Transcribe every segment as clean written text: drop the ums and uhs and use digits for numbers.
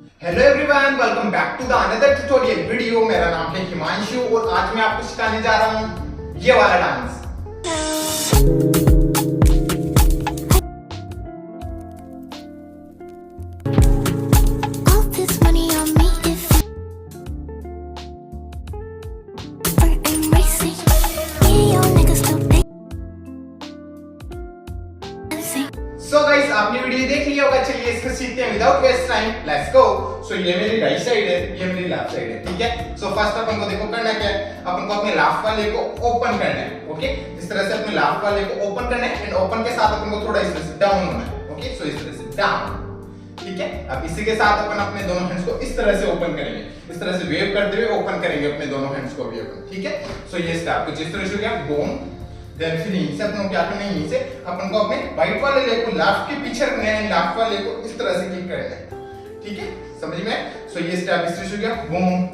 Hello everyone, welcome back to the another tutorial video. मेरा नाम है हिमांशु और आज मैं आपको सिखाने जा रहा हूँ ये वाला डांस। सो गाइस, आपने वीडियो देख लिया होगा। चलिए इसको सीखते हैं without waste time. Let's go. So ये मेरी राइट साइड है, ये मेरी लेफ्ट साइड है, ठीक है। सो फर्स्ट अपन को देखो करना क्या है, अपन को अपने लेफ्ट वाले को ओपन करना है। ओके, इस तरह से अपने लेफ्ट वाले को ओपन करना है एंड ओपन के साथ अपन को थोड़ा इस तरह से डाउन होना है। ओके, सो इस तरह से डाउन, ठीक है। अब इसी के साथ अपन अपने दोनों हैंड्स को इस तरह से ओपन करेंगे, इस तरह से वेव करते हुए ओपन करेंगे अपने दोनों हैंड्स को भी अपन, ठीक है। सो ये स्टेप कुछ इस तरह से हो गया, बूम। देन फिर यहीं से अपन को क्या करना है, यहीं से अपन को अपने राइट वाले लेग को लेफ्ट के पीछे रखना है, लेफ्ट वाले को इस तरह से किक करना है, ठीक है। समझ में? सो ये स्टेप इस तरह से हो गया, बूम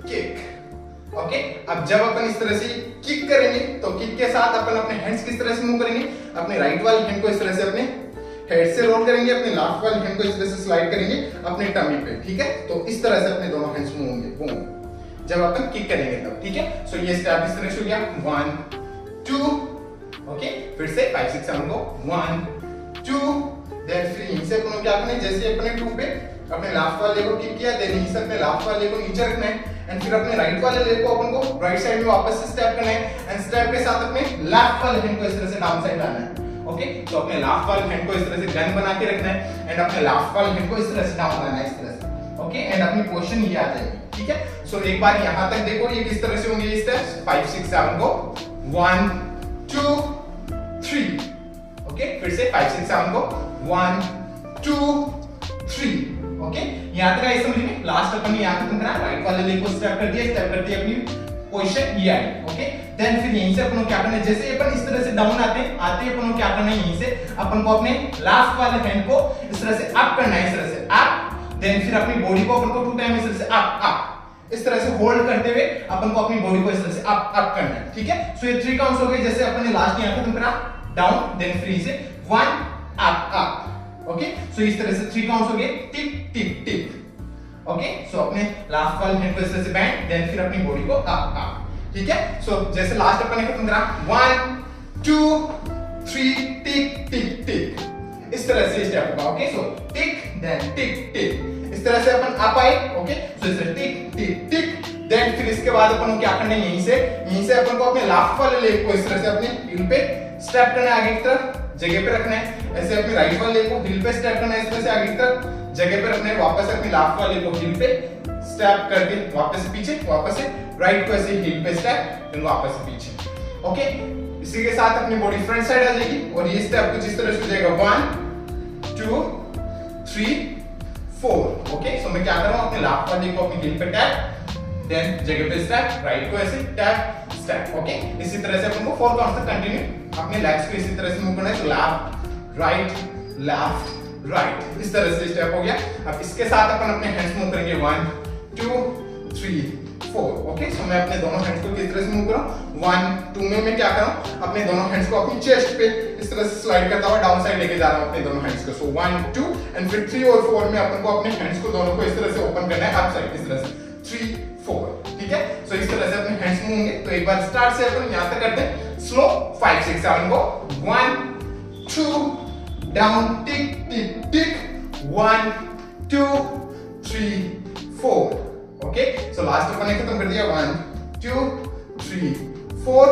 किक। ओके, अब जब अपन इस तरह से किक करेंगे तो किक के साथ अपन अपने हैंड्स किस तरह से मूव करेंगे, अपने राइट वाले हैंड को इस तरह से अपने हेड से रोल करेंगे, अपने लेफ्ट वाले हैंड को इस तरह से स्लाइड करेंगे अपने टमी पे, ठीक है। तो इस तरह से अपने दोनों हैंड्स मूव होंगे, बूम, जब अपन किक करेंगे तब, ठीक है। सो ये स्टेप इस तरह से हो गया, 1 2। ओके, फिर से 5 6 7 को 1 2। देन फिर यहीं से अपन क्या करना है, जैसे अपने 2 पे अपने लेफ्ट वाले को किक किया, देन यहीं से अपने लेफ्ट वाले को नीचे रखना है एंड फिर अपने राइट वाले लेग को अपन को राइट साइड में वापस से स्टेप करना है एंड स्टेप के साथ अपने लेफ्ट वाले हैंड को इस तरह से डाउन साइड लाना है। ओके, तो अपने लेफ्ट वाले हैंड को इस तरह से गन बना के रखना है एंड अपने लेफ्ट वाले हैंड को इस तरह से डाउन लाना है, इस तरह से। ओके, एंड अपनी पोजीशन ये आ जाएगी, ठीक है। सो एक बार यहां तक देखो ये किस तरह से होंगे ये स्टेप्स। 5 6 7 को 1 2 3। ओके, फिर से 5 6 7 को 1 2 3। ओके, यहां तक आई समझ में? लास्ट अपन यहां तक करा, राइट वाले लेग को स्टेप कर दिया, स्टेप करते अपनी पोजीशन ये आई। ओके, देन फिर यहीं से अपन को क्या करना है, जैसे अपन इस तरह से डाउन आते अपन को क्या करना है, यहीं से अपन को अपने लेफ्ट वाले हैंड को इस तरह से अप करना है, इस तरह से अप। देन फिर अपनी बॉडी को अपन को 2 टाइम इस तरह से अप अप, इस तरह से होल्ड करते हुए अपन को अपनी बॉडी को इस तरह से अप अप करना है, ठीक है। सो ये 3 काउंट्स हो गए, जैसे अपन ने लास्ट यहां खत्म करा, डाउन, देन फिर से 1 अप अप। ओके, सो इस तरह से 3 काउंट्स हो गए, टिक टिक टिक। ओके, सो अपने लेफ्ट वाले हैंड को इस तरह से बैंड, देन फिर अपनी बॉडी को अप अप, ठीक है। सो जैसे लास्ट अपन ने खत्म करा, 1 2 3 टिक टिक टिक, इस तरह से स्टेप होगा। ओके, सो टिक देन टिक टिक, इस तरह से अपन अप आए। ओके, सो इस तरह टिक टिक टिक। देन फिर इसके बाद अपन को क्या करना है, यहीं से अपन को अपने लेफ्ट वाले लेग को इस तरह से अपने हिल पे स्टेप करना है, आगे की तरफ जगह पे रखना है। ऐसे अपने राइट वाले लेग को हिल पे स्टेप करना है, इस तरह से आगे की तरफ जगह पे रखना है। वापस अपने लेफ्ट वाले को हिल पे स्टेप करके वापस से पीछे, वापस से राइट को ऐसे हिल पे स्टेप, फिर वापस से पीछे। ओके, इसी के साथ अपनी बॉडी फ्रंट साइड आ जाएगी और ये स्टेप कुछ इस तरह से हो जाएगा, 1 2 3 4। ओके, सो मैं क्या कर रहा हूं, अपने लेफ्ट वाले को अपनी हिल पे टैप, देन जगह पे स्टेप, राइट को ऐसे टैप स्टेप। ओके, इसी तरह से अपन को 4 काउंट तक कंटिन्यू अपने लेग्स को इसी तरह से मूव करना है। तो लेफ्ट राइट, इस तरह से स्टेप हो गया। अब इसके साथ अपन अपने हैंड्स मूव करेंगे, 1 2 3 4। ओके, सो मैं अपने दोनों हैंड्स को किस तरह से मूव कर रहा हूं, 1 2 में मैं क्या कर रहा हूं, अपने दोनों हैंड्स को अपनी चेस्ट पे इस तरह से स्लाइड करता हुआ डाउन साइड लेके जा रहा हूं अपने दोनों हैंड्स को। सो 1 2 एंड फिर 3 और 4 में अपन को अपने हैंड्स को दोनों को इस तरह से ओपन करना है अप साइड, इस तरह से 3 4, ठीक है। सो इस तरह से अपने हैंड्स मूव होंगे। तो एक बार स्टार्ट से अपन यहां तक करते हैं स्लो, 5 6 7 को 1 2 डाउन टिक टिक टिक 1 2 3 4। ओके, सो लास्ट अपन ने खत्म कर दिया, 1 2 3 4।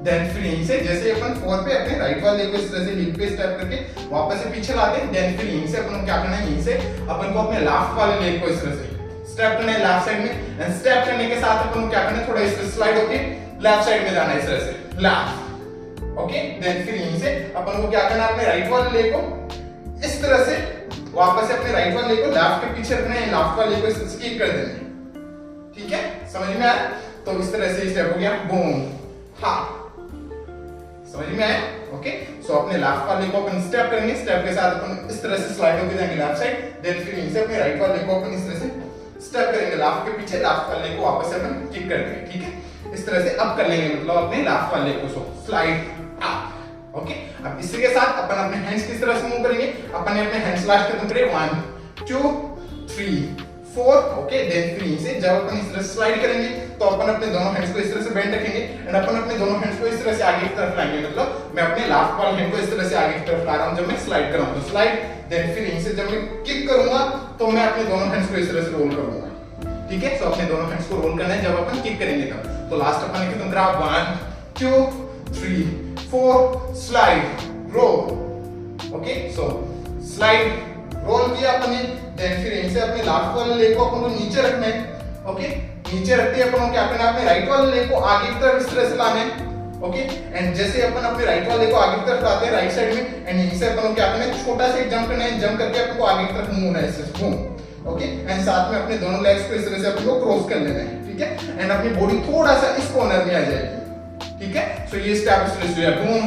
देन फिर यहीं से जैसे अपन 4 पे अपने राइट वाले को इस तरह से हिल पे स्टेप करके वापस से पीछे लाते हैं। देन फिर यहीं से अपन को क्या करना है, यहीं से अपन को अपने लेफ्ट वाले लेग को इस तरह से स्टेप करना है लेफ्ट साइड में एंड स्टेप करने के साथ अपन को क्या करना है, थोड़ा इस तरह स्लाइड होके लेफ्ट साइड में जाना है, इस तरह से लेफ्ट। ओके, देन फिर यहीं से अपन को क्या करना है, अपने राइट वाले लेग को इस तरह से वापस से अपने राइट वाले लेग को लेफ्ट के पीछे रखना है, लेफ्ट वाले लेग को इस तरह से किक कर देना है, ठीक है। समझ में आया? तो इस तरह से स्टेप हो गया, बूम हा, समझ में आया? ओके, सो अपने लेफ्ट वाले को अपन स्टेप करेंगे, स्टेप के साथ अपन इस तरह से स्लाइड होके जाएंगे लेफ्ट साइड। देन फिर यहीं से अपने राइट वाले को अपन इस तरह से स्टेप करेंगे लेफ्ट के पीछे, लेफ्ट वाले को वापस से अपन किक कर देंगे, ठीक है। इस तरह से अप कर लेंगे, मतलब अपने लेफ्ट वाले को, सो स्लाइड अप। ओके, अब इसी के साथ अपन अपने हैंड्स किस तरह से मूव करेंगे, अपन ने अपने हैंड्स लास्ट खत्म करे, 1 2 3 4, ओके। देन फिर यहीं से जब अपन इस तरह से स्लाइड करेंगे तो अपन अपने दोनों हैंड्स को इस तरह से बेंड रखेंगे एंड अपन अपने दोनों हैंड्स को इस तरह से आगे की तरफ लाएंगे, मतलब मैं अपने लास्ट वाले हैंड को इस तरह से आगे की तरफ ला रहा हूं जब मैं स्लाइड कर रहा हूं, तो स्लाइड। देन फिर यहीं से जब मैं किक करूंगा तो मैं अपने दोनों हैंड्स को इस तरह से रोल करूंगा, ठीक है। सो अपने दोनों हैंड्स को रोल करना है जब अपन किक करेंगे तब। तो लास्ट अपन खत्म करा 1 2 3 4 स्लाइड रोल, ओके। सो स्लाइड रोल किया अपने, देन फिर यहीं से अपने लास्ट वाले लेग को अपन को नीचे रखना है, ओके। नीचे रखते अपन को क्या करना है, अपने राइट वाले लेग को आगे की तरफ इस तरह से लाना है, ओके। एंड जैसे अपन अपने राइट वाले लेग को आगे की तरफ लाते हैं राइट साइड में, एंड यहीं से अपन को क्या करना है, छोटा सा एक जंप करना है, जंप करके अपन को आगे की तरफ मूव होना है, इस तरह मूव, ओके। एंड साथ में अपने दोनों लेग्स को इस तरह से अपन को क्रॉस कर लेना है, ठीक है। एंड अपनी बॉडी थोड़ा सा इस कॉर्नर में आ जाएगी, ठीक है। सो ये स्टेप इस तरह से boom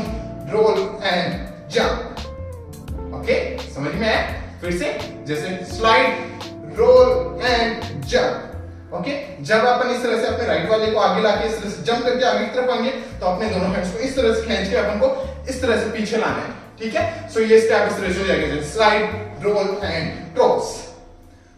roll and jump, okay. समझ में आया? फिर से जैसे slide roll and jump, okay. जब अपन इस तरह से अपने राइट वाले को आगे लाके इस तरह से जंप करके आगे की तरफ आएंगे तो अपने दोनों हैंड्स को इस तरह से खींच के अपन को इस तरह से पीछे लाना है, ठीक है। सो ये स्टेप इस तरह से हो जाएगा, जैसे slide roll and cross,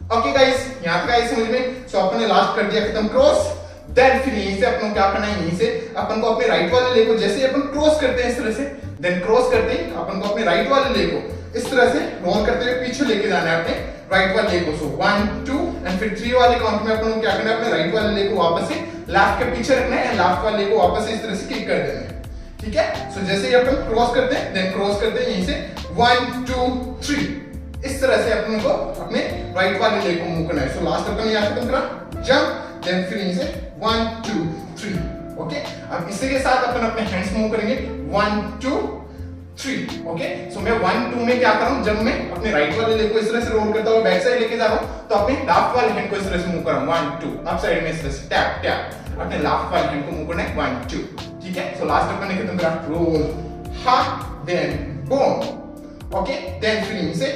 okay guys. यहां तक गाइस समझ में? सो अपन ने लास्ट कर दिया खत्म क्रॉस। देन फिर यहीं से अपन को क्या करना है, यहीं से अपन को अपने राइट वाले लेग को जैसे अपन क्रॉस करते हैं इस तरह से, देन क्रॉस करते ही अपन को अपने राइट वाले लेग को इस तरह से रोल करते हुए पीछे लेके जाना है अपने राइट वाले लेग को। सो 1 2 एंड फिर 3 वाले काउंट में अपन को क्या करना है, अपने राइट वाले लेग को वापस से लेफ्ट के पीछे रखना है एंड लेफ्ट वाले लेग को वापस से इस तरह से किक कर देना है, ठीक है। सो जैसे ही अपन क्रॉस करते हैं देन क्रॉस करते हैं यहीं से 1 2 3 इस तरह से अपन को अपने राइट वाले लेग को मूव करना है। सो लास्ट अपन यहां खत्म करा जंप, देन फिर यहीं से 1 2 3, ओके। अब इसी के साथ अपन अपने हैंड्स मूव करेंगे 1 2 3, ओके। सो मैं 1 2 में क्या कर रहा हूं, जब मैं अपने राइट वाले लेग को इस तरह से रोल करता हुआ बैक साइड लेके जा रहा हूं तो अपने लेफ्ट वाले हैंड को इस तरह से मूव कर रहा हूं 1 2, अप साइड में इस तरह से टैप टैप अपने लेफ्ट वाले हैंड को मूव करना है 1 2, ठीक है। सो लास्ट अपन ने खत्म करा रोल हा देन बूम, ओके। देन फिर यहीं से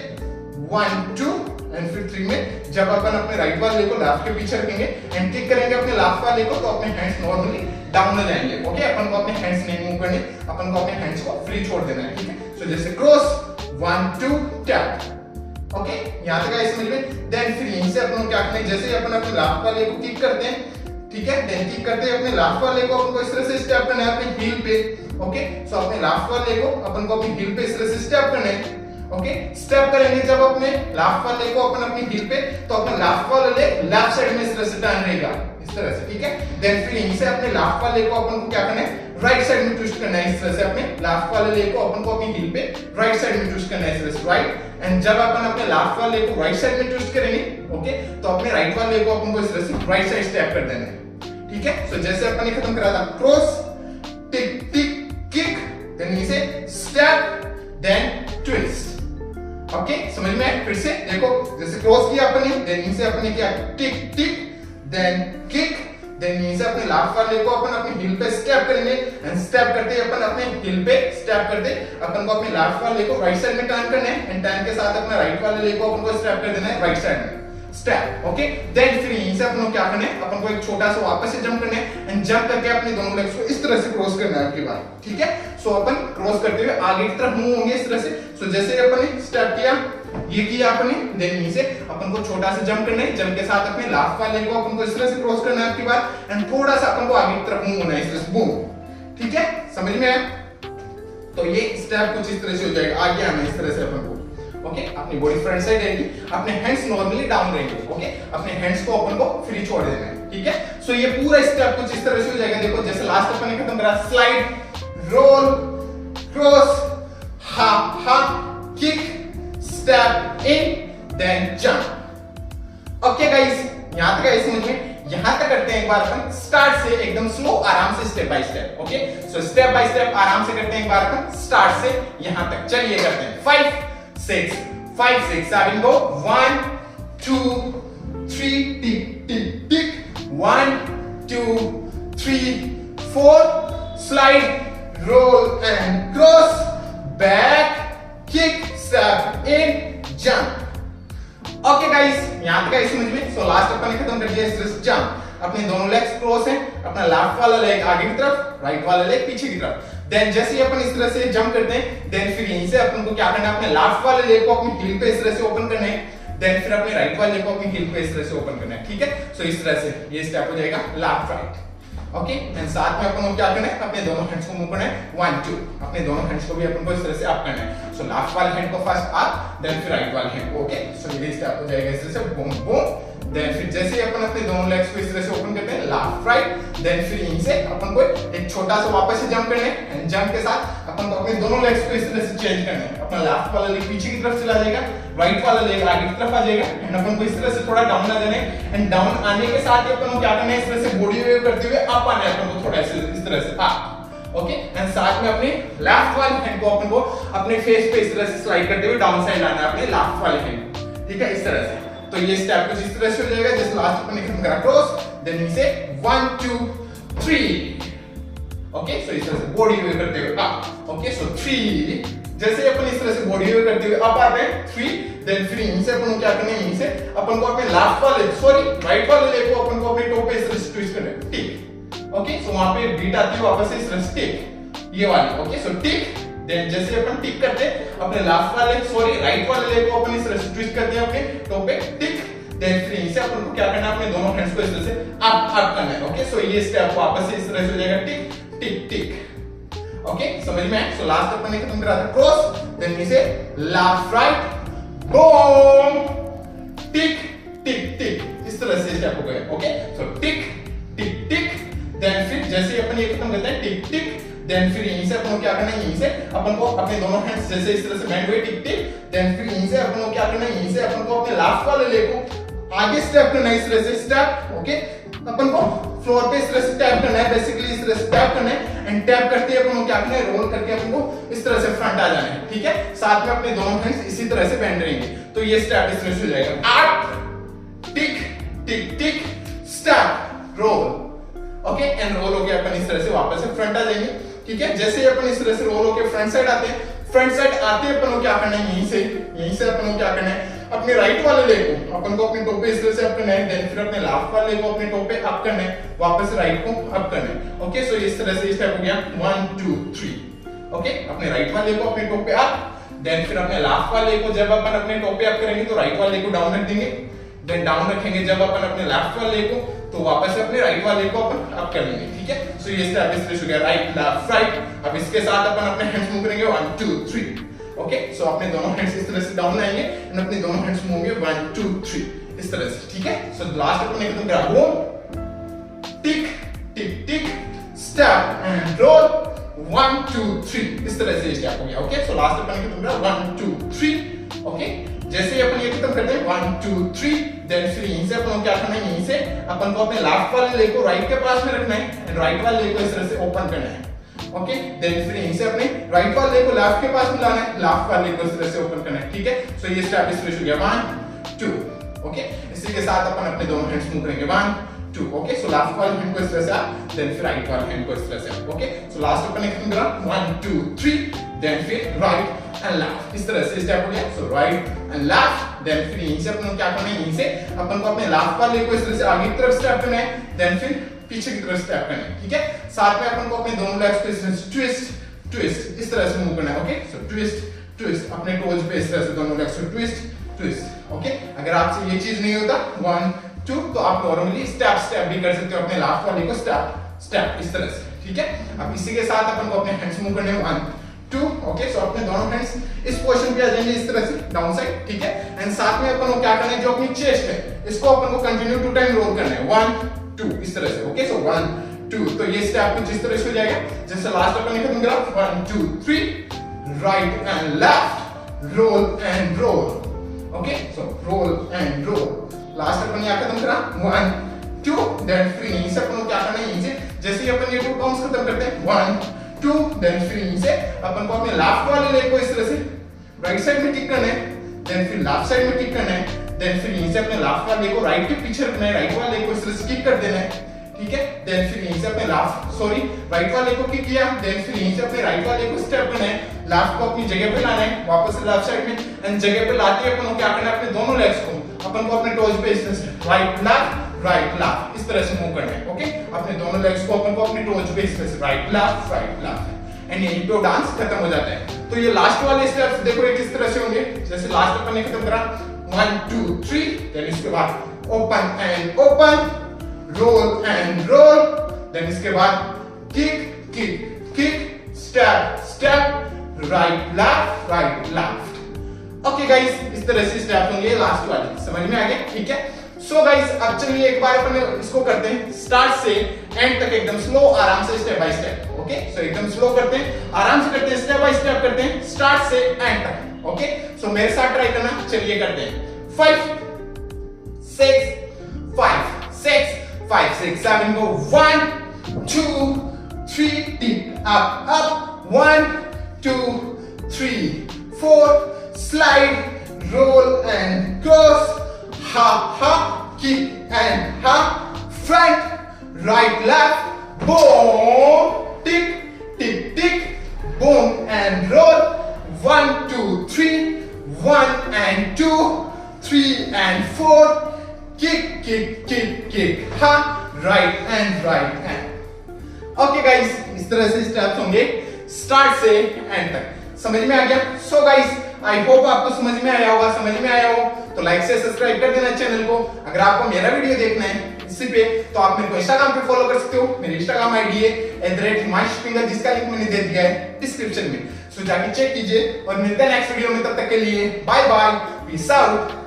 1 2 एंड फिर 3 में जब अपन अपने राइट वाले लेग को लेफ्ट के पीछे रखेंगे एंड किक करेंगे अपने लेफ्ट वाले को तो अपने हैंड्स नॉर्मली डाउन में जाएंगे, ओके। अपन को अपने हैंड्स नहीं मूव करने, अपन को अपने हैंड्स को फ्री छोड़ देना है, ठीक है। सो जैसे क्रॉस 1 2 टैप, ओके। यहां तक गाइस समझ में? देन फिर यहीं से अपन को क्या करना है, जैसे अपन अपने लेफ्ट वाले को किक करते हैं, ठीक है। देन किक करते हैं अपने लेफ्ट वाले को अपन को इस तरह से स्टेप करना है अपने हील पे, ओके। सो अपने लेफ्ट वाले को अपन को अपनी हील पे इस तरह से स्टेप करना है, ओके। स्टेप करेंगे जब अपने लेफ्ट वाले को अपन अपनी हील पे तो अपना लेफ्ट वाला लेग लेफ्ट साइड में इस तरह से टर्न रहेगा, इस तरह से, ठीक है। देन फिर यहीं से अपने लेफ्ट वाले को अपन को क्या करना है, राइट साइड में ट्विस्ट करना है इस तरह से, अपने लेफ्ट वाले लेग को अपन को अपनी हील पे राइट साइड में ट्विस्ट करना है इस तरह से, राइट। एंड जब अपन अपने लेफ्ट वाले को राइट साइड में ट्विस्ट करेंगे, ओके, तो अपने राइट वाले को अपन को इस तरह से राइट साइड स्टेप कर देना है, ठीक है। सो जैसे अपन ने खत्म करा था क्रॉस टिक टिक किक, देन यहीं से स्टेप देन ट्विस्ट, ओके। समझ में आया? फिर से देखो, जैसे क्रॉस किया अपन ने, देन यहीं से अपन ने किया टिक टिक देन किक, देन यहीं से अपने लेफ्ट वाले को अपन अपनी हील पे स्टेप करेंगे एंड स्टेप करते अपन अपने हील पे स्टेप करते अपन को अपने लेफ्ट वाले को राइट साइड में टर्न करना है एंड टर्न के साथ अपना राइट वाले लेग को अपन को स्टेप कर देना है राइट साइड में स्टेप, ओके। देन फिर यहीं से अपन को क्या करना है, अपन को एक छोटा सा वापस से जंप करना है एंड जंप करके अपने दोनों लेग्स को इस तरह से क्रॉस करना है आपकी बार, ठीक है। सो अपन क्रॉस करते हुए आगे की तरफ मूव होंगे इस तरह से। सो जैसे अपन ने स्टेप किया, ये किया अपन ने, देन यहीं से अपन को छोटा सा जंप करना है, जंप के साथ अपने लेफ्ट वाले को अपन को इस तरह से क्रॉस करना है आपकी बार एंड थोड़ा सा अपन को आगे की तरफ मूव होना है इस तरह से, बूम, ठीक है। समझ में आया? तो ये स्टेप कुछ इस तरह से हो जाएगा, आगे आना इस तरह से अपन को, ओके। अपनी बॉडी फ्रंट साइड रहेगी, अपने हैंड्स नॉर्मली डाउन रहेंगे, ओके। अपने हैंड्स को अपन को फ्री छोड़ देना है, ठीक है। सो ये पूरा स्टेप कुछ इस तरह से हो जाएगा। देखो जैसे लास्ट अपन ने खत्म करा स्लाइड रोल क्रॉस हा हा kick step in then jump, okay guys. यहां तक गाइस समझ में? यहां तक करते हैं एक बार अपन स्टार्ट से एकदम स्लो आराम से step by step, okay. So step by step आराम से करते हैं एक बार अपन स्टार्ट से यहां तक। चलिए करते हैं 5 6 5 6 7 go 1 2 3 tick tick tick 1 2 3 4 slide roll and cross back kick step in jump, okay guys. यहां तक गाइस समझ में? सो लास्ट अपन ने खत्म कर दिया इस तरह से जंप। अपने दोनों लेग्स क्रॉस हैं, अपना लेफ्ट वाला लेग आगे की तरफ, राइट वाला लेग पीछे की तरफ। देन जैसे ही अपन इस तरह से जंप करते हैं, देन फिर यहीं से अपन को क्या करना है, अपने लेफ्ट वाले लेग को अपनी हील पे इस तरह से ओपन करना है, देन फिर अपने राइट वाले को अपनी हिल को इस तरह से ओपन करना है, ठीक है। सो इस तरह से ये स्टेप हो जाएगा लेफ्ट राइट, ओके। एंड साथ में अपन को क्या करना है, अपने दोनों हैंड्स को मूव करना है 1 2, अपने दोनों हैंड्स को भी अपन को इस तरह से अप करना है। सो लेफ्ट वाले हैंड को फर्स्ट अप, देन फिर राइट वाले हैंड को, ओके। सो ये स्टेप हो जाएगा इस तरह से बूम बूम। देन फिर जैसे ही अपन अपने दोनों लेग्स को इस तरह से ओपन करते हैं लेफ्ट राइट, देन फिर यहीं से अपन को एक छोटा सा वापस से जंप करना है एंड जंप के साथ अपन को अपने दोनों लेग्स को इस तरह से चेंज करना है। अपना लेफ्ट वाला लेग पीछे की तरफ चला जाएगा, राइट वाला लेग आगे की तरफ आ जाएगा एंड अपन को इस तरह से थोड़ा डाउन आ जाना है एंड डाउन आने के साथ ही अपन को क्या करना है, इस तरह से बॉडी वेव करते हुए अप आना है अपन को थोड़ा इस तरह से अप, ओके। एंड साथ में अपने लेफ्ट वाले हैंड को अपन को अपने फेस पे इस तरह से स्लाइड करते हुए डाउन साइड आना है अपने लेफ्ट वाले हैंड, ठीक है, इस तरह से। तो ये स्टेप कुछ इस तरह से हो जाएगा, जैसे लास्ट अपन खत्म करा क्रॉस, देन इसे 1 2 3, ओके। सो इस तरह से बॉडी वेव करते हुए अप, ओके। सो 3, जैसे अपन इस तरह से बॉडी वेव करते हुए अप आते हैं 3, देन फिर यहीं से अपन को क्या करना है, यहीं से अपन को अपने लेफ्ट वाले राइट वाले लेग को अपन को अपने टो पे इस तरह से ट्विस्ट करना है, टिक, ओके। सो वहां पे बीट आती है वापस से इस तरह से टिक, ये वाली, ओके। सो टिक, देन जैसे अपन टिक करते हैं अपने लेफ्ट वाले राइट वाले लेग को अपन इस तरह से ट्विस्ट करते हैं अपने टो पे, टिक, देन फिर यहीं से अपन को क्या करना है, अपने दोनों हैंड्स को इस तरह से अप करना है, ओके। सो ये स्टेप वापस से इस तरह से हो जाएगा टिक टिक टिक, ओके। समझ में आया? सो लास्ट अपन ने खत्म करा था क्रॉस, देन इसे left right boom tick tick टिक, इस तरह से स्टेप हो गए, ओके। सो टिक टिक टिक, देन फिर जैसे ही अपन ये खत्म करते हैं टिक टिक, देन फिर यहीं से अपन को क्या करना है, यहीं से अपन को अपने दोनों हैंड्स जैसे इस तरह से बेंड हुए टिक टिक, देन फिर यहीं से अपन को क्या करना है, यहीं से अपन को अपने लेफ्ट वाले लेग को आगे स्टेप करना है इस तरह से स्टेप, ओके। अपन को फ्लोर पे इस तरह से टैप करना है, बेसिकली इस तरह से टैप करना है एंड टैप करते ही अपन को क्या करना है, रोल करके अपन को इस तरह से फ्रंट आ जाना है, ठीक है। साथ में अपने दोनों हैंड्स इसी तरह से बेंड रहेंगे, तो ये स्टेप इस तरह से हो जाएगा up tick tick tick step roll, okay. And roll होके अपन इस तरह से वापस से फ्रंट आ जाएंगे, ठीक है। जैसे ही अपन इस तरह से रोल होके फ्रंट साइड आते हैं, फ्रंट साइड आते अपन को क्या करना है, यहीं से अपन को क्या करना है, अपने राइट वाले लेग को अपन को अपने टो पे इस तरह से अप करना है, देन फिर अपने लेफ्ट वाले लेग को अपने टो पे अप करना है, वापस राइट को अप करना है, ओके। सो इस तरह से स्टेप हो गया 1 2 3, ओके। अपने राइट वाले को अपने टो पे अप, देन फिर अपने लेफ्ट वाले को जब अपन अपने टो पे अप करेंगे तो राइट वाले को डाउन रख देंगे, देन डाउन रखेंगे जब अपन अपने लेफ्ट वाले को तो वापस से अपने राइट वाले को अपन अप कर लेंगे, ठीक है। सो ये स्टेप इस तरह से हो गया राइट लेफ्ट राइट। अब इसके साथ अपन अपने हैंड्स मूव करेंगे 1 2 3, ओके। सो अपने दोनों हैंड्स इस तरह से डाउन आएंगे एंड अपने दोनों हैंड्स मूव होंगे 1 2 3 इस तरह से, ठीक है। सो लास्ट अपन एकदम करा boom tick tick tick step and roll 1 2 3 इस तरह से स्टेप हो गया, ओके। सो लास्ट अपन एकदम करा 1 2 3, ओके। जैसे ही अपन ये खत्म करते हैं 1 2 3, देन फिर यहीं से अपन को क्या करना है, यहीं से अपन को अपने लेफ्ट वाले लेग को राइट के पास में रखना है एंड राइट वाले लेग को इस तरह से ओपन करना है, ओके। देन फिर यहीं से अपने राइट वाले लेग को लेफ्ट के पास में लाना है, लेफ्ट वाले लेग को इस तरह से ओपन करना है, ठीक है। सो ये स्टेप इस तरह से हो गया 1 2, ओके। इसी के साथ अपन अपने दोनों हैंड्स मूव करेंगे 1 2, ओके। सो लेफ्ट वाले हैंड को इस तरह से आप, देन फिर राइट वाले हैंड को इस तरह से, ओके। सो लास्ट अपन ने खत्म करा 1 2 3, देन फिर राइट एंड लेफ्ट इस तरह से स्टेप हो गया। सो राइट एंड लेफ्ट, देन फिर यहीं से अपन को क्या करना है, यहीं से अपन को अपने लेफ्ट वाले को इस तरह से आगे की तरफ स्टेप करना है, देन फिर पीछे की तरफ स्टेप करना है, ठीक है। साथ में अपन को अपने दोनों लेग्स को इस तरह से ट्विस्ट ट्विस्ट इस तरह से मूव करना है, ओके। सो ट्विस्ट ट्विस्ट अपने टोज पे इस तरह से दोनों लेग्स को ट्विस्ट ट्विस्ट, ओके। अगर आपसे ये चीज नहीं होता 1 2 तो आप नॉर्मली स्टेप स्टेप भी कर सकते हो अपने लेफ्ट वाले को स्टेप स्टेप इस तरह से, ठीक है। अब इसी के साथ अपन को अपने हैंड्स मूव करने हैं 1 2, ओके। सो अपने दोनों हैंड्स इस पोजीशन पे आ जाएंगे इस तरह से डाउन साइड, ठीक है। एंड साथ में अपन को क्या करना है, जो अपनी चेस्ट है इसको अपन को कंटिन्यू 2 टाइम रोल करना है 1 2 इस तरह से, ओके। सो 1 2, तो ये स्टेप कुछ इस तरह से हो जाएगा जैसे लास्ट अपन ने खत्म करा 1 2 3, right and left roll and roll, okay. So roll and roll, last अपन यहाँ खत्म करा 1 2, देन फिर यहीं से अपन को क्या करना है, यहीं से जैसे ही अपन ये 2 काउंट्स खत्म करते हैं 1 2, देन फिर यहीं से अपन को अपने लेफ्ट वाले लेग को इस तरह से राइट साइड में किक करना है, देन फिर लेफ्ट साइड में किक करना है, देन फिर यहीं से अपने लेफ्ट वाले लेग को राइट के पीछे रखना है, राइट वाले लेग को इस तरह से किक कर देना है, ठीक है। देन फिर यहीं से अपने राइट वाले को किक किया, देन फिर यहीं से अपने राइट वाले को स्टेप करना है, लेफ्ट को अपनी जगह पे लाना है वापस से लेफ्ट साइड में एंड जगह पे लाते ही अपन को क्या करना है, अपने दोनों लेग्स को अपन को अपने टोज पे इस तरह से राइट लेफ्ट इस तरह से मूव करना है, ओके। अपने दोनों लेग्स को अपन को अपने टोज पे इस तरह से राइट लेफ्ट एंड यहीं पे डांस खत्म हो जाता है। तो ये लास्ट वाले स्टेप्स देखो ये किस तरह से होंगे, जैसे लास्ट अपन ने खत्म करा 1 2 3, देन इसके बाद open and open, roll and roll, then इसके बाद kick kick kick, step step, right left. Okay guys, इस तरह से स्टेप होंगे लास्ट वाले, समझ में आ गया? ठीक है। सो गाइस, अब चलिए एक बार अपन इसको करते हैं स्टार्ट से एंड तक, एकदम स्लो, आराम से, स्टेप बाय स्टेप। ओके, सो एकदम स्लो करते हैं, आराम से करते हैं, स्टेप बाय स्टेप करते हैं, स्टार्ट से एंड तक। ओके, सो मेरे साथ ट्राई करना, चलिए करते हैं। 5 6 5 6 5 6 7 go 1 2 3, deep up 1 2 3 4, slide, roll and cross, hop, kick and hop, front, right, left, boom, tick, tick, tick, boom and roll, 1 2 3, 1 and 2, 3 and 4, kick, kick, kick, kick, hop, right hand. Okay guys, इस तरह से steps होंगे start से and तक, समझ में आ गया? So guys, I hope आपको समझ में आया होगा। समझ में आया हो तो लाइक से सब्सक्राइब कर देना चैनल को। अगर आपको मेरा वीडियो देखना है इसी पे, तो आप मेरे को इंस्टाग्राम पे फॉलो कर सकते हो। मेरी इंस्टाग्राम आईडी है @himanshufinger, जिसका लिंक मैंने दे दिया है डिस्क्रिप्शन में, सो जाके चेक कीजिए। और मिलते हैं नेक्स्ट वीडियो में, तब तक के लिए बाय बाय, पीस आउट।